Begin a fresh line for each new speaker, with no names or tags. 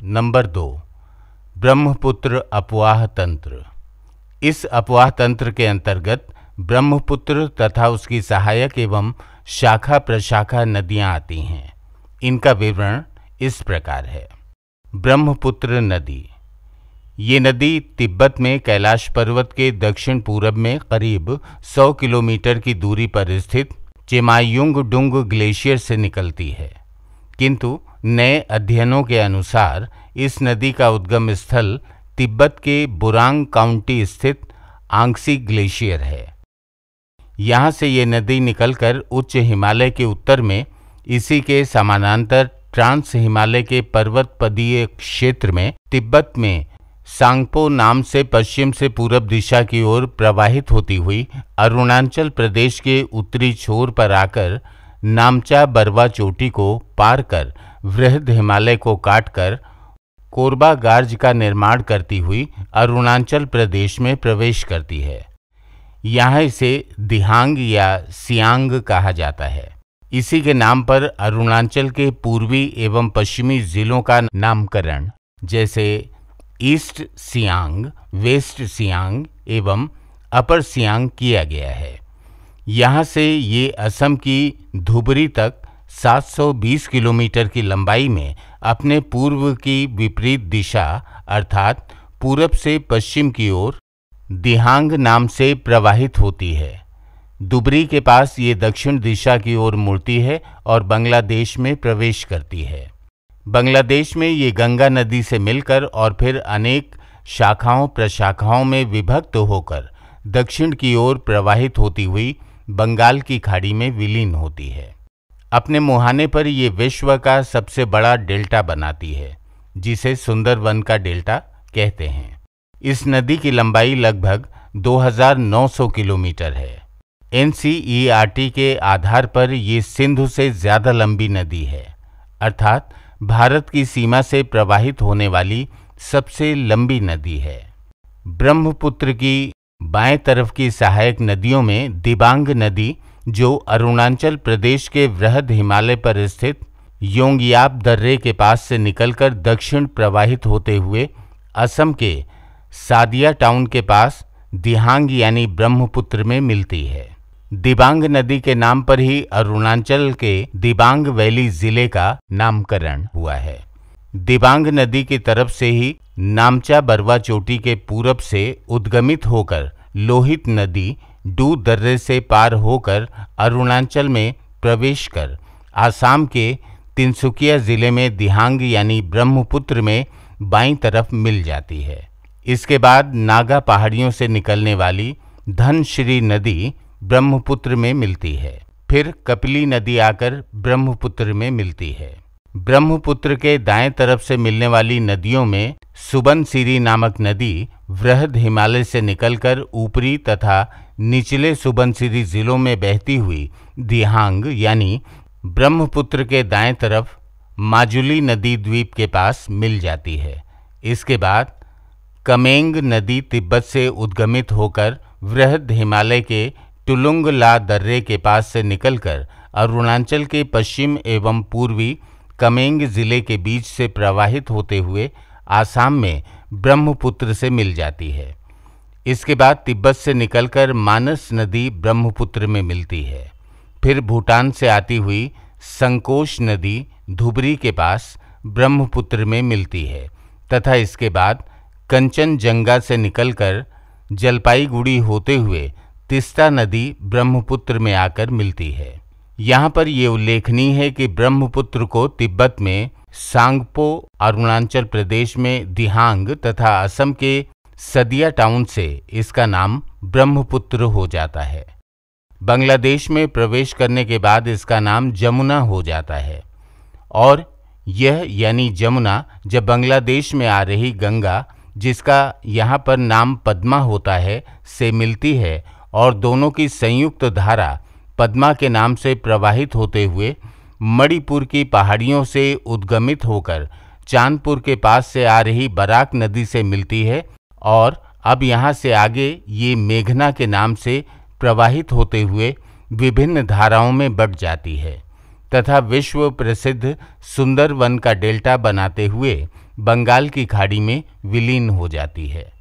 Number 2, Brahmaputra अपवाह तंत्र। इस अपवाह तंत्र के अंतर्गत ब्रह्मपुत्र तथा उसकी सहायक एवं शाखा प्रशाखा नदियां आती हैं। इनका विवरण इस प्रकार है। ब्रह्मपुत्र नदी, ये नदी तिब्बत में कैलाश पर्वत के दक्षिण पूरब में करीब 100 किलोमीटर की दूरी पर स्थित चेमायुंगडुंग ग्लेशियर से निकलती है, किंतु नए अध्ययनों के अनुसार इस नदी का उद्गम स्थल तिब्बत के बुरांग काउंटी स्थित आंग्सी ग्लेशियर है। यहाँ से ये नदी निकलकर उच्च हिमालय के उत्तर में इसी के समानांतर ट्रांस हिमालय के पर्वतपदीय क्षेत्र में तिब्बत में सांगपो नाम से पश्चिम से पूरब दिशा की ओर प्रवाहित होती हुई अरुणाचल प्रदेश के उत्तरी छोर पर आकर नामचा बरवा चोटी को पार कर वृहद हिमालय को काटकर कोरबा गार्ज का निर्माण करती हुई अरुणाचल प्रदेश में प्रवेश करती है। यहाँ इसे दिहांग या सियांग कहा जाता है। इसी के नाम पर अरुणाचल के पूर्वी एवं पश्चिमी जिलों का नामकरण जैसे ईस्ट सियांग, वेस्ट सियांग एवं अपर सियांग किया गया है। यहाँ से ये असम की धुबरी तक 720 किलोमीटर की लंबाई में अपने पूर्व की विपरीत दिशा अर्थात पूरब से पश्चिम की ओर दिहांग नाम से प्रवाहित होती है। दुबरी के पास ये दक्षिण दिशा की ओर मुड़ती है और बांग्लादेश में प्रवेश करती है। बांग्लादेश में ये गंगा नदी से मिलकर और फिर अनेक शाखाओं प्रशाखाओं में विभक्त होकर दक्षिण की ओर प्रवाहित होती हुई बंगाल की खाड़ी में विलीन होती है। अपने मुहाने पर ये विश्व का सबसे बड़ा डेल्टा बनाती है, जिसे सुंदरवन का डेल्टा कहते हैं। इस नदी की लंबाई लगभग 2900 किलोमीटर है। NCERT के आधार पर ये सिंधु से ज़्यादा लंबी नदी है, अर्थात भारत की सीमा से प्रवाहित होने वाली सबसे लंबी नदी है। ब्रह्मपुत्र की बाएं तरफ की सहायक नदियों में दिबांग नदी, जो अरुणाचल प्रदेश के वृहद हिमालय पर स्थित योंगयाप दर्रे के पास से निकलकर दक्षिण प्रवाहित होते हुए असम के सादिया टाउन के पास दिहांग यानी ब्रह्मपुत्र में मिलती है। दिबांग नदी के नाम पर ही अरुणाचल के दिबांग वैली जिले का नामकरण हुआ है। दिबांग नदी की तरफ से ही नामचा बरवा चोटी के पूरब से उद्गमित होकर लोहित नदी डू दर्रे से पार होकर अरुणाचल में प्रवेश कर आसाम के तिनसुकिया जिले में दिहांग यानी ब्रह्मपुत्र में बाईं तरफ मिल जाती है। इसके बाद नागा पहाड़ियों से निकलने वाली धनश्री नदी ब्रह्मपुत्र में मिलती है। फिर कपिली नदी आकर ब्रह्मपुत्र में मिलती है। ब्रह्मपुत्र के दाएं तरफ से मिलने वाली नदियों में सुबनसिरी नामक नदी वृहद हिमालय से निकलकर ऊपरी तथा निचले सुबनसिरी जिलों में बहती हुई दिहांग यानी ब्रह्मपुत्र के दाएं तरफ माजुली नदी द्वीप के पास मिल जाती है। इसके बाद कमेंग नदी तिब्बत से उद्गमित होकर वृहद हिमालय के टुलुंग ला दर्रे के पास से निकलकर अरुणाचल के पश्चिम एवं पूर्वी कमेंग जिले के बीच से प्रवाहित होते हुए आसाम में ब्रह्मपुत्र से मिल जाती है। इसके बाद तिब्बत से निकलकर मानस नदी ब्रह्मपुत्र में मिलती है। फिर भूटान से आती हुई संकोश नदी धुबरी के पास ब्रह्मपुत्र में मिलती है तथा इसके बाद कंचनजंगा से निकलकर जलपाईगुड़ी होते हुए तिस्ता नदी ब्रह्मपुत्र में आकर मिलती है। यहाँ पर यह उल्लेखनीय है कि ब्रह्मपुत्र को तिब्बत में सांगपो, अरुणाचल प्रदेश में दिहांग तथा असम के सदिया टाउन से इसका नाम ब्रह्मपुत्र हो जाता है। बांग्लादेश में प्रवेश करने के बाद इसका नाम जमुना हो जाता है और यह यानी जमुना जब बांग्लादेश में आ रही गंगा, जिसका यहाँ पर नाम पद्मा होता है, से मिलती है और दोनों की संयुक्त धारा पद्मा के नाम से प्रवाहित होते हुए मणिपुर की पहाड़ियों से उद्गमित होकर चांदपुर के पास से आ रही बराक नदी से मिलती है और अब यहाँ से आगे ये मेघना के नाम से प्रवाहित होते हुए विभिन्न धाराओं में बट जाती है तथा विश्व प्रसिद्ध सुंदरवन का डेल्टा बनाते हुए बंगाल की खाड़ी में विलीन हो जाती है।